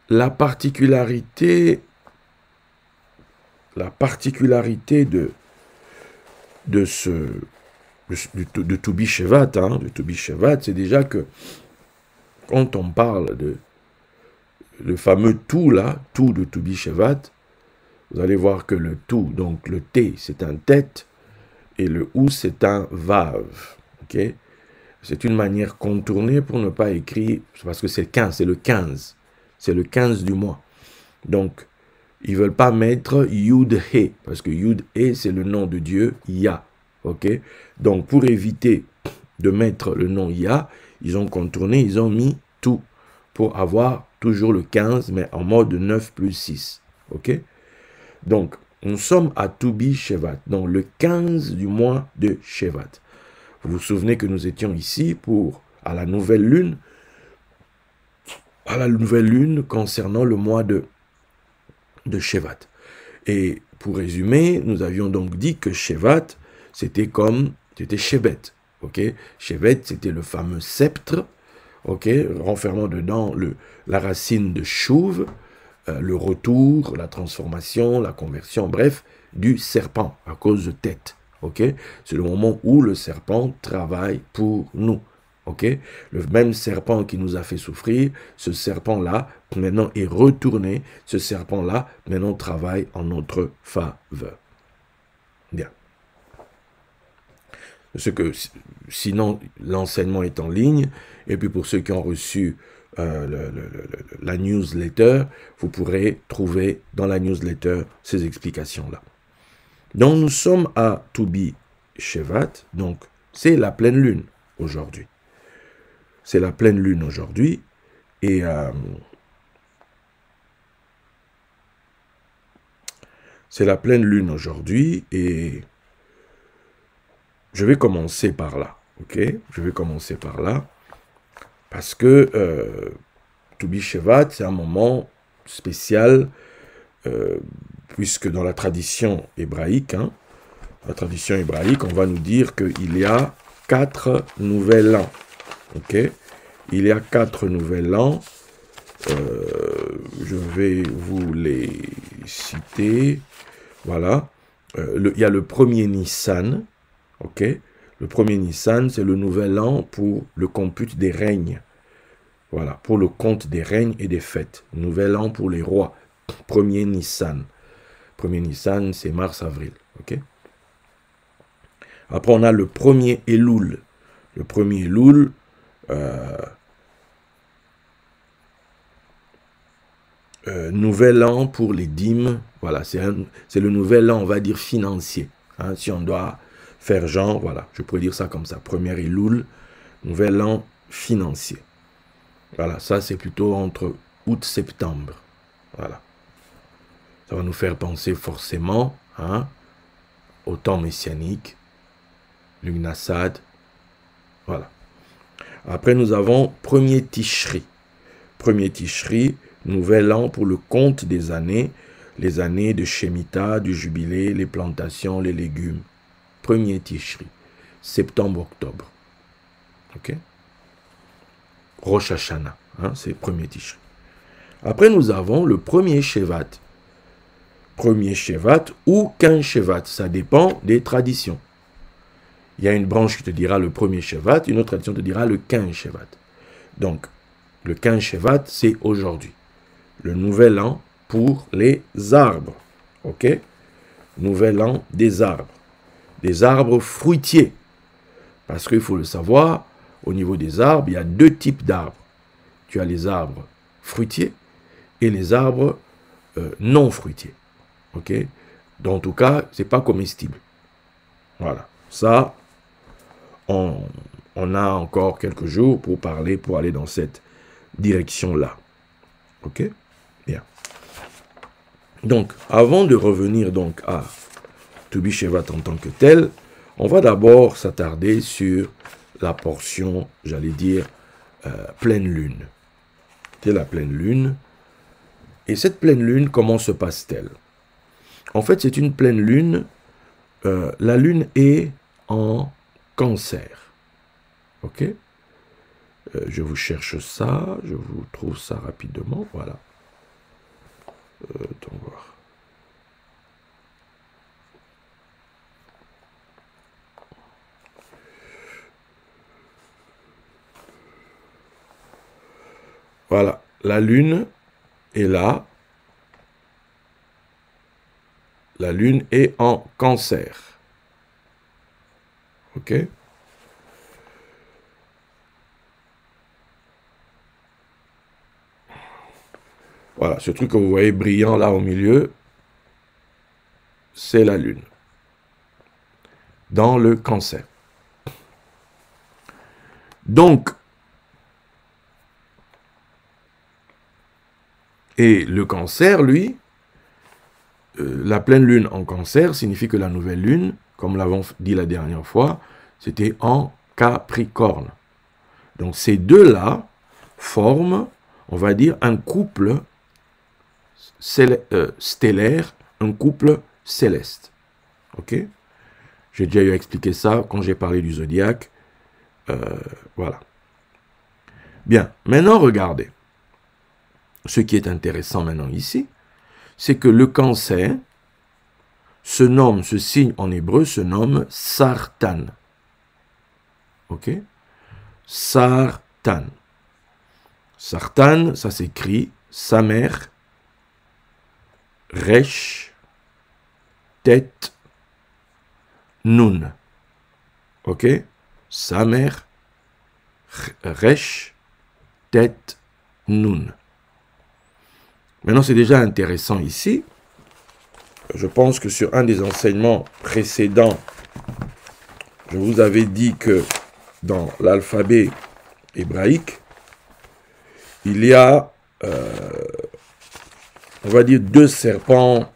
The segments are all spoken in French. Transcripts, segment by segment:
la particularité de ce de Toubi Shevat, c'est déjà que quand on parle de le fameux tout là, tout de Toubi Shevat, vous allez voir que le tout, donc le T, c'est un tête, et le ou, c'est un vav. Ok? C'est une manière contournée pour ne pas écrire, parce que c'est 15, c'est le 15. C'est le 15 du mois. Donc, ils ne veulent pas mettre Yud-He, parce que Yud-He, c'est le nom de Dieu, Yah. Ok? Donc, pour éviter de mettre le nom Yah, ils ont contourné, ils ont mis tout, pour avoir toujours le 15, mais en mode 9 plus 6. Ok? Donc, nous sommes à Toubi Shevat, donc le 15 du mois de Shevat. Vous vous souvenez que nous étions ici à la nouvelle lune concernant le mois de Shevat. Et pour résumer, nous avions donc dit que Shevat, c'était Shevet. Ok? Shevet, c'était le fameux sceptre, ok? Renfermant dedans la racine de Chouv, le retour, la transformation, la conversion, bref, du serpent à cause de tête. Ok? C'est le moment où le serpent travaille pour nous. Ok? Le même serpent qui nous a fait souffrir, ce serpent-là, maintenant est retourné. Ce serpent-là, maintenant travaille en notre faveur. Bien. Sinon, l'enseignement est en ligne. Et puis pour ceux qui ont reçu la newsletter, vous pourrez trouver dans la newsletter ces explications-là. Donc nous sommes à Toubi Shevat, donc c'est la pleine lune aujourd'hui. C'est la pleine lune aujourd'hui et c'est la pleine lune aujourd'hui et je vais commencer par là, ok? Je vais commencer par là parce que Toubi Shevat, c'est un moment spécial puisque dans la tradition hébraïque, on va nous dire qu'il y a 4 nouvel an. Ok? Il y a 4 nouvel an. Je vais vous les citer. Voilà. Il y a le premier Nissan. Ok? Le premier Nissan, c'est le nouvel an pour le compute des règnes. Voilà. Pour le compte des règnes et des fêtes. Nouvel an pour les rois. Premier Nissan. Premier Nissan, c'est mars-avril. Ok? Après, on a le premier Elul. Le premier Elul, nouvel an pour les dîmes. Voilà, c'est le nouvel an, on va dire, financier. Hein, si on doit faire genre, voilà, je pourrais dire ça comme ça. Premier Elul, nouvel an financier. Voilà, ça c'est plutôt entre août-septembre. Voilà. Ça va nous faire penser forcément au temps messianique, l'Ugnasad. Voilà. Après, nous avons premier Tishri. Premier Tishri, nouvel an pour le compte des années, les années de Shemitah, du jubilé, les plantations, les légumes. Premier Tishri, septembre-octobre. Ok? Rosh Hashanah, c'est premier Tishri. Après, nous avons le premier Shevat. Premier Shevat ou 15 Shevat, ça dépend des traditions. Il y a une branche qui te dira le premier Shevat, une autre tradition te dira le 15 Shevat. Donc, le 15 Shevat, c'est aujourd'hui. Le nouvel an pour les arbres. Ok? Nouvel an des arbres. Des arbres fruitiers. Parce qu'il faut le savoir, au niveau des arbres, il y a 2 types d'arbres. Tu as les arbres fruitiers et les arbres non fruitiers. Ok? Donc, en tout cas, ce n'est pas comestible. Voilà. Ça, on a encore quelques jours pour parler, pour aller dans cette direction-là. Ok? Bien. Donc, avant de revenir donc à Toubi Shevat en tant que tel, on va d'abord s'attarder sur la portion, j'allais dire, pleine lune. C'est la pleine lune. Et cette pleine lune, comment se passe-t-elle? En fait, c'est une pleine lune. La lune est en Cancer. Ok? Je vous cherche ça, je vous trouve ça rapidement, voilà. Attends voir. Voilà, la lune est là. La lune est en Cancer. Ok? Voilà, ce truc que vous voyez brillant là au milieu, c'est la lune. Dans le Cancer. Donc, et le Cancer, lui, la pleine lune en Cancer signifie que la nouvelle lune, comme l'avons dit la dernière fois, c'était en Capricorne. Donc ces deux-là forment, on va dire, un couple stellaire, un couple céleste. Ok? J'ai déjà eu à expliquer ça quand j'ai parlé du zodiaque. Voilà. Bien, maintenant regardez. Ce qui est intéressant maintenant ici, c'est que le Cancer ce signe en hébreu se nomme Sartan. Ok? Sartan. Sartan, ça s'écrit Samer, Resh, Tet, Nun. Ok? Samer, Resh, Tet, Nun. Maintenant, c'est déjà intéressant ici. Je pense que sur un des enseignements précédents, je vous avais dit que dans l'alphabet hébraïque, il y a, on va dire, deux serpents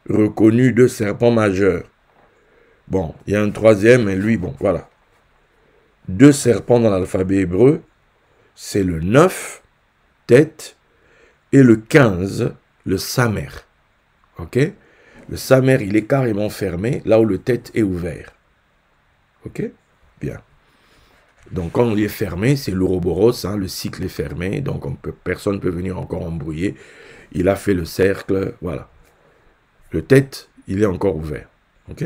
reconnus, deux serpents majeurs. Bon, il y a un troisième, mais lui, bon, voilà. Deux serpents dans l'alphabet hébreu, c'est le 9, tête, et le 15, le samer. Ok? Le samer, il est carrément fermé, là où le tête est ouvert. Ok? Bien. Donc, quand il est fermé, c'est l'ouroboros, hein, le cycle est fermé, donc personne ne peut venir encore embrouiller. Il a fait le cercle, voilà. Le tête, il est encore ouvert. Ok?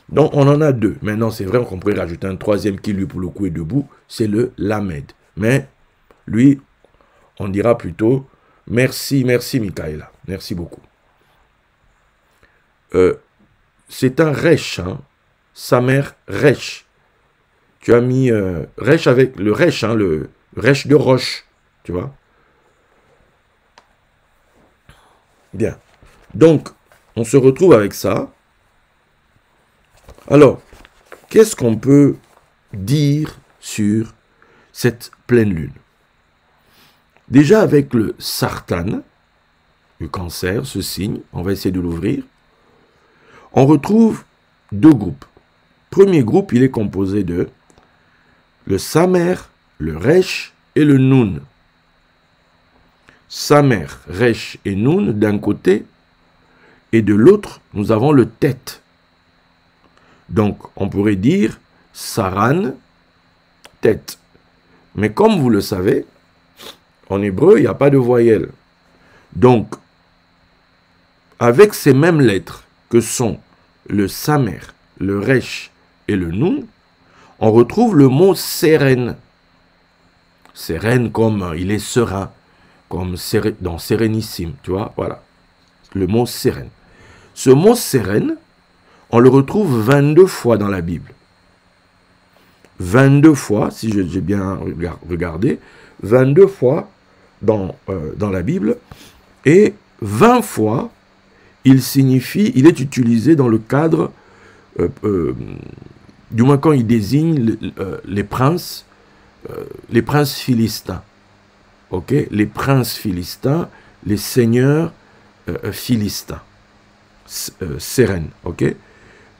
Donc, on en a deux. Maintenant, c'est vrai qu'on pourrait rajouter un troisième qui, lui, pour le coup, est debout, c'est le lamed. Mais, lui, on dira plutôt, merci, Michaela. Merci beaucoup. C'est un resh, hein. Samer resh. Tu as mis resh avec le resh, hein, le resh de roche, tu vois. Bien. Donc, on se retrouve avec ça. Alors, qu'est-ce qu'on peut dire sur cette pleine lune? Déjà avec le sartan, le Cancer, ce signe, on va essayer de l'ouvrir. On retrouve deux groupes. Premier groupe, il est composé de le Samer, le Resh et le Nun. Samer, Resh et Nun d'un côté, et de l'autre, nous avons le Tet. Donc, on pourrait dire Saran, Tet. Mais comme vous le savez, en hébreu, il n'y a pas de voyelle. Donc, avec ces mêmes lettres que sont le Samer, le Resh et le Nun, on retrouve le mot Seren. Seren comme il est serein, comme dans Sérénissime, tu vois, voilà. Le mot Seren. Ce mot Seren, on le retrouve 22 fois dans la Bible. 22 fois, si j'ai bien regardé, 22 fois dans la Bible, et 20 fois, il est utilisé dans le cadre, du moins quand il désigne les princes philistins. Ok? Les princes philistins, les seigneurs philistins. Seren, ok?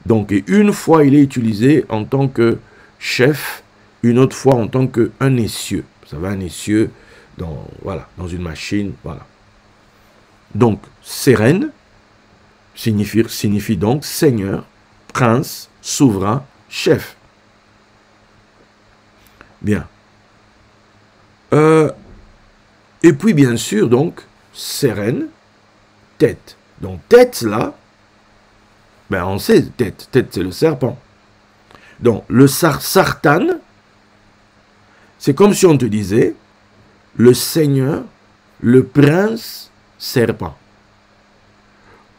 Donc, et une fois, il est utilisé en tant que chef, une autre fois en tant qu'un essieu. Ça va, un essieu dans une machine, voilà. Donc, Seren signifie donc seigneur, prince, souverain, chef. Bien. Et puis, bien sûr, donc, Seren, tête. Donc tête là, ben on sait, tête c'est le serpent. Donc le Sartan, c'est comme si on te disait le Seigneur, le prince serpent.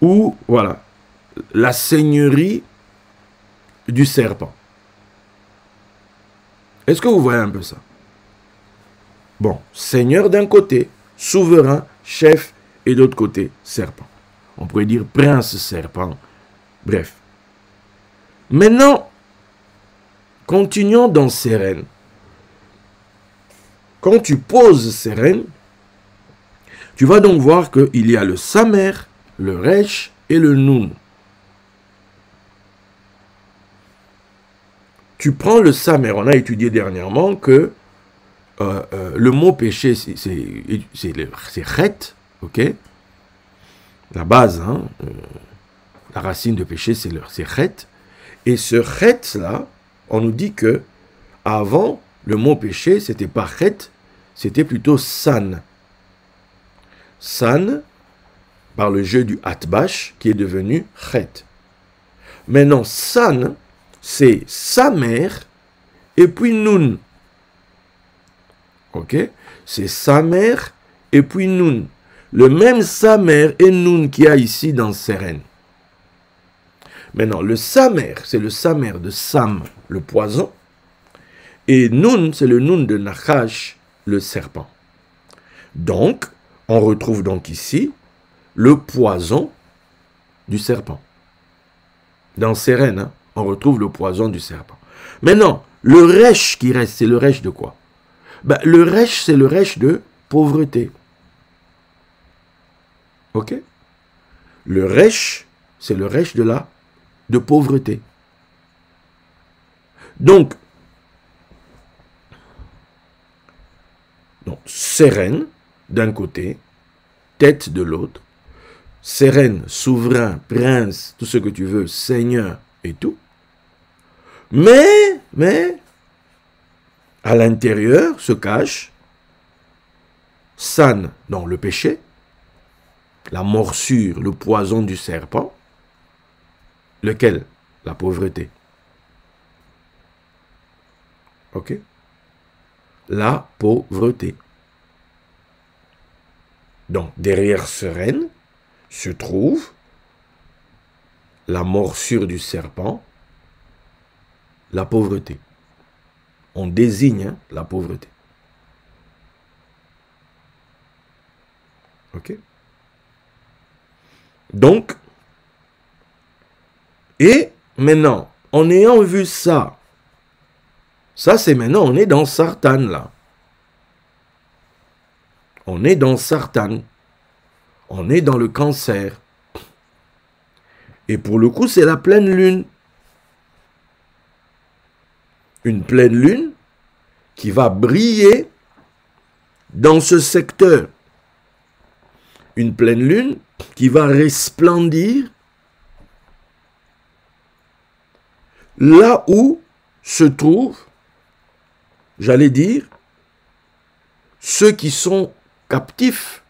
Ou voilà, la seigneurie du serpent. Est-ce que vous voyez un peu ça? Bon, seigneur d'un côté, souverain, chef, et d'autre côté, serpent. On pourrait dire prince serpent. Bref. Maintenant, continuons dans Sérène. Quand tu poses Sérène, tu vas donc voir qu'il y a le Samer, le Resh et le Nun. Tu prends le Samer, on a étudié dernièrement que le mot péché, c'est Chet, ok? La base, hein, la racine de péché, c'est Chet. Et ce Chet là, on nous dit que avant, le mot péché, c'était pas Chet, c'était plutôt San. San, par le jeu du Atbash, qui est devenu Chet. Maintenant, San, c'est Samer et puis Nun. Ok? C'est Samer et puis Nun. Le même Samer et Nun qu'il y a ici dans Sérène. Maintenant, le Samer, c'est le Samer de Sam, le poison. Et Nun, c'est le Nun de Nachash, le serpent. Donc, on retrouve donc ici le poison du serpent. Dans Sérène, hein, on retrouve le poison du serpent. Maintenant, le Resh qui reste, c'est le Resh de quoi? Ben, le Resh, c'est le Resh de pauvreté. Ok? Le Resh, c'est le Resh de pauvreté. Donc, Sérène, d'un côté, tête de l'autre, Sérène, souverain, prince, tout ce que tu veux, seigneur et tout. Mais, à l'intérieur se cache San, donc le péché, la morsure, le poison du serpent, lequel? La pauvreté. Ok? La pauvreté. Donc, derrière Sérène se trouve la morsure du serpent, la pauvreté. On désigne la pauvreté. Ok? Donc, et maintenant, en ayant vu ça, ça c'est maintenant, on est dans Sartan là. On est dans Sartan. On est dans le cancer. Et pour le coup, c'est la pleine lune. Une pleine lune qui va briller dans ce secteur. Une pleine lune qui va resplendir là où se trouvent, j'allais dire, ceux qui sont captifs,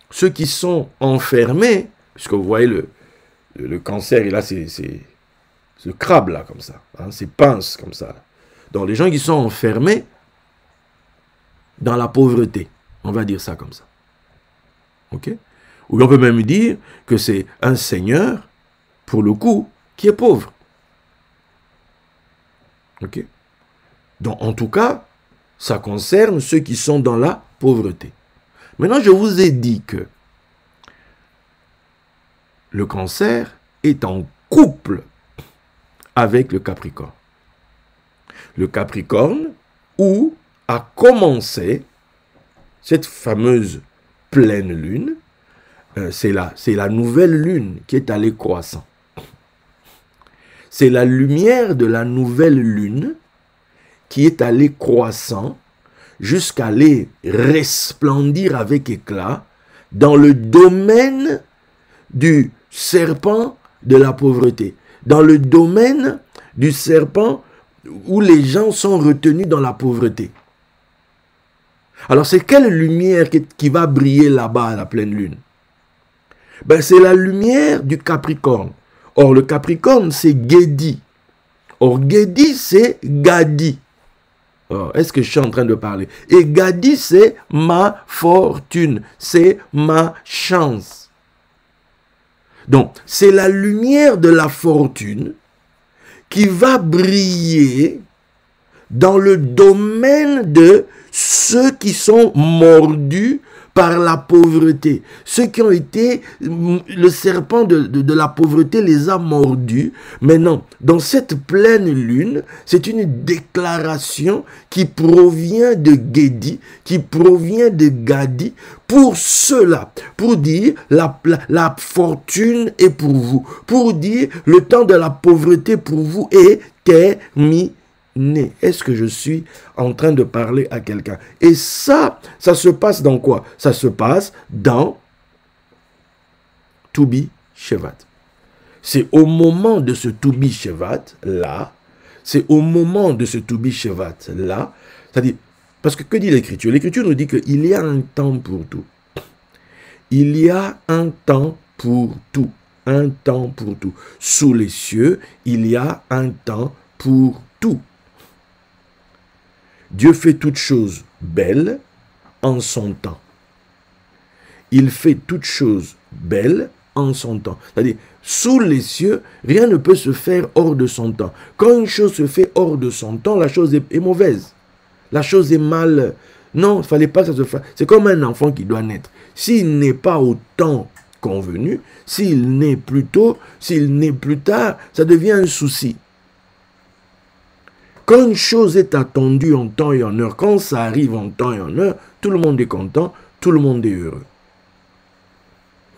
ceux qui sont enfermés, puisque vous voyez le cancer, il a ce crabe là, comme ça, hein, ces pinces comme ça. Donc les gens qui sont enfermés dans la pauvreté, on va dire ça comme ça. Ok? Ou on peut même dire que c'est un seigneur, pour le coup, qui est pauvre. Ok? Donc en tout cas, ça concerne ceux qui sont dans la pauvreté. Maintenant, je vous ai dit que le cancer est en couple avec le Capricorne. Le Capricorne, où a commencé cette fameuse pleine lune, c'est la nouvelle lune qui est allée croissant. C'est la lumière de la nouvelle lune qui est allée croissant jusqu'à aller resplendir avec éclat dans le domaine du serpent de la pauvreté, dans le domaine du serpent où les gens sont retenus dans la pauvreté. Alors c'est quelle lumière qui va briller là-bas à la pleine lune? Ben, c'est la lumière du Capricorne. Or, le Capricorne, c'est Guédi. Or, Guédi, c'est Gadi. Est-ce que je suis en train de parler? Et Gadi, c'est ma fortune. C'est ma chance. Donc, c'est la lumière de la fortune qui va briller dans le domaine de ceux qui sont mordus par la pauvreté. Ceux qui ont été, le serpent de la pauvreté les a mordus. Maintenant, dans cette pleine lune, c'est une déclaration qui provient de Guédi, qui provient de Gadi, pour cela, pour dire la fortune est pour vous, pour dire le temps de la pauvreté pour vous est terminé. Est-ce que je suis en train de parler à quelqu'un? Et ça se passe dans quoi? Ça se passe dans Toubi Shevat. C'est au moment de ce Toubi Shevat là, c'est au moment de ce Toubi Shevat là, c'est-à-dire, parce que dit l'Écriture? L'Écriture nous dit qu'il y a un temps pour tout. Il y a un temps pour tout. Un temps pour tout. Sous les cieux, il y a un temps pour tout. Dieu fait toutes choses belles en son temps. Il fait toutes choses belles en son temps. C'est-à-dire, sous les cieux, rien ne peut se faire hors de son temps. Quand une chose se fait hors de son temps, la chose est mauvaise. La chose est mal. Non, il ne fallait pas que ça se fasse. C'est comme un enfant qui doit naître. S'il n'est pas au temps convenu, s'il naît plus tôt, s'il naît plus tard, ça devient un souci. Quand une chose est attendue en temps et en heure, quand ça arrive en temps et en heure, tout le monde est content, tout le monde est heureux.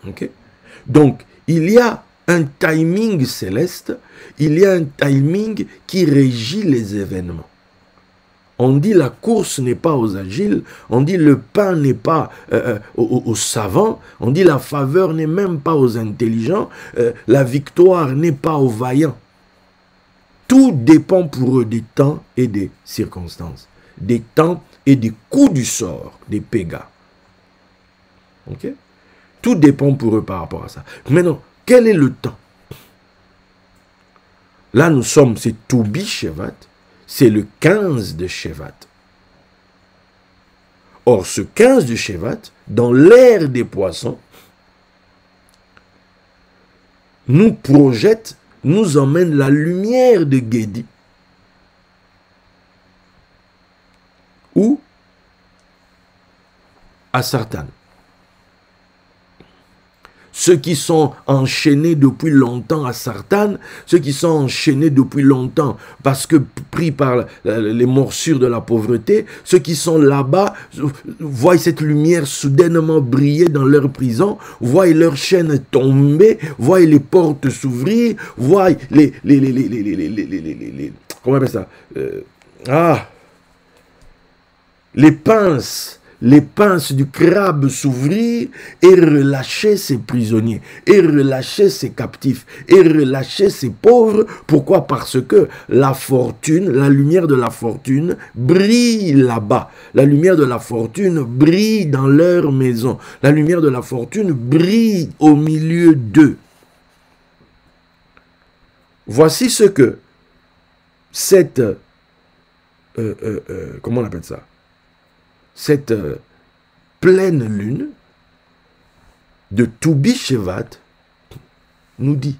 Okay? Donc, il y a un timing céleste, il y a un timing qui régit les événements. On dit la course n'est pas aux agiles, on dit le pain n'est pas aux savants, on dit la faveur n'est même pas aux intelligents, la victoire n'est pas aux vaillants. Tout dépend pour eux des temps et des circonstances, des temps et des coups du sort, des pégas. Ok? Tout dépend pour eux par rapport à ça. Maintenant, quel est le temps? Là, nous sommes, c'est Toubi Shevat, c'est le 15 de Shevat. Or, ce 15 de Shevat, dans l'ère des poissons, nous projette, nous emmène la lumière de Guédi. Ou à Sartane. Ceux qui sont enchaînés depuis longtemps à Sartane, ceux qui sont enchaînés depuis longtemps parce que pris par les morsures de la pauvreté, ceux qui sont là-bas voient cette lumière soudainement briller dans leur prison, voient leurs chaînes tomber, voient les portes s'ouvrir, voient comment on appelle ça? Les pinces du crabe s'ouvrir et relâcher ses prisonniers, et relâcher ses captifs, et relâcher ses pauvres. Pourquoi? Parce que la fortune, la lumière de la fortune brille là-bas. La lumière de la fortune brille dans leur maison. La lumière de la fortune brille au milieu d'eux. Voici ce que cette... comment on appelle ça? Cette pleine lune de Toubi Shevat nous dit.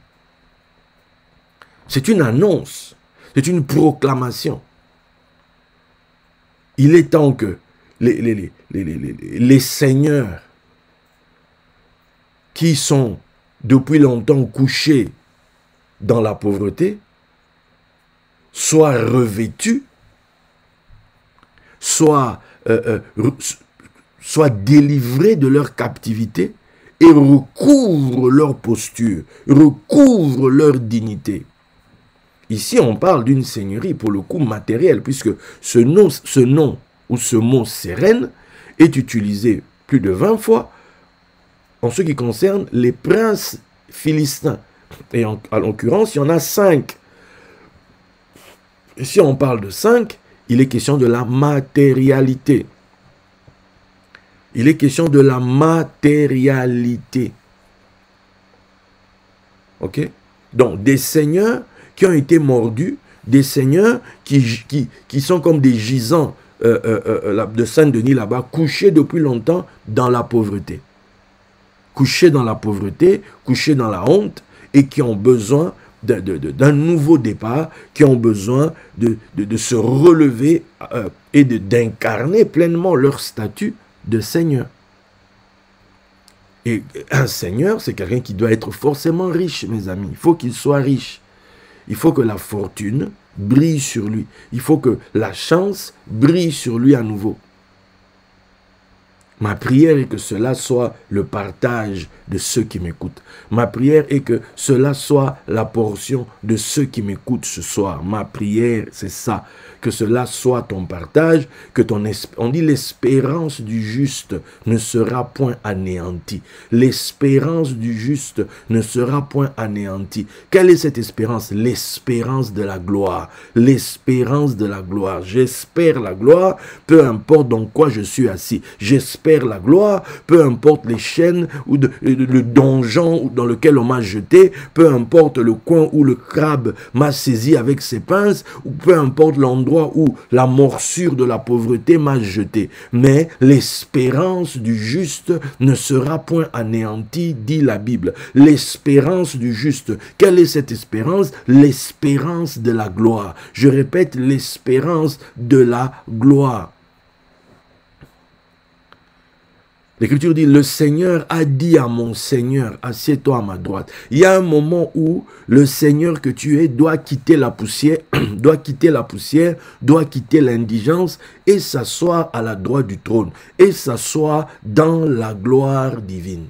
C'est une annonce, c'est une proclamation. Il est temps que les seigneurs qui sont depuis longtemps couchés dans la pauvreté soient revêtus, soient délivrés de leur captivité et recouvrent leur posture, recouvrent leur dignité. Ici, on parle d'une seigneurie, pour le coup, matérielle, puisque ce nom ou ce mot sérène est utilisé plus de 20 fois en ce qui concerne les princes philistins. Et en l'occurrence, il y en a 5. Et si on parle de 5, il est question de la matérialité. Il est question de la matérialité. Ok? Donc, des seigneurs qui ont été mordus, des seigneurs qui sont comme des gisants de Saint-Denis là-bas, couchés depuis longtemps dans la pauvreté. Couchés dans la pauvreté, couchés dans la honte, et qui ont besoin d'un nouveau départ, qui ont besoin de se relever et d'incarner pleinement leur statut de seigneur. Et un seigneur, c'est quelqu'un qui doit être forcément riche, mes amis. Il faut qu'il soit riche. Il faut que la fortune brille sur lui. Il faut que la chance brille sur lui à nouveau. Ma prière est que cela soit le partage de ceux qui m'écoutent. Ma prière est que cela soit la portion de ceux qui m'écoutent ce soir. Ma prière, c'est ça. Que cela soit ton partage, que on dit l'espérance du juste ne sera point anéantie. L'espérance du juste ne sera point anéantie. Quelle est cette espérance? L'espérance de la gloire. L'espérance de la gloire. J'espère la gloire, peu importe dans quoi je suis assis. J'espère la gloire, peu importe les chaînes ou le donjon dans lequel on m'a jeté, peu importe le coin où le crabe m'a saisi avec ses pinces, ou peu importe l'endroit où la morsure de la pauvreté m'a jeté. Mais l'espérance du juste ne sera point anéantie, dit la Bible. L'espérance du juste. Quelle est cette espérance? L'espérance de la gloire. Je répète, l'espérance de la gloire. L'Écriture dit, le Seigneur a dit à mon Seigneur, assieds-toi à ma droite. Il y a un moment où le Seigneur que tu es doit quitter la poussière, doit quitter l'indigence et s'asseoir à la droite du trône, et s'asseoir dans la gloire divine.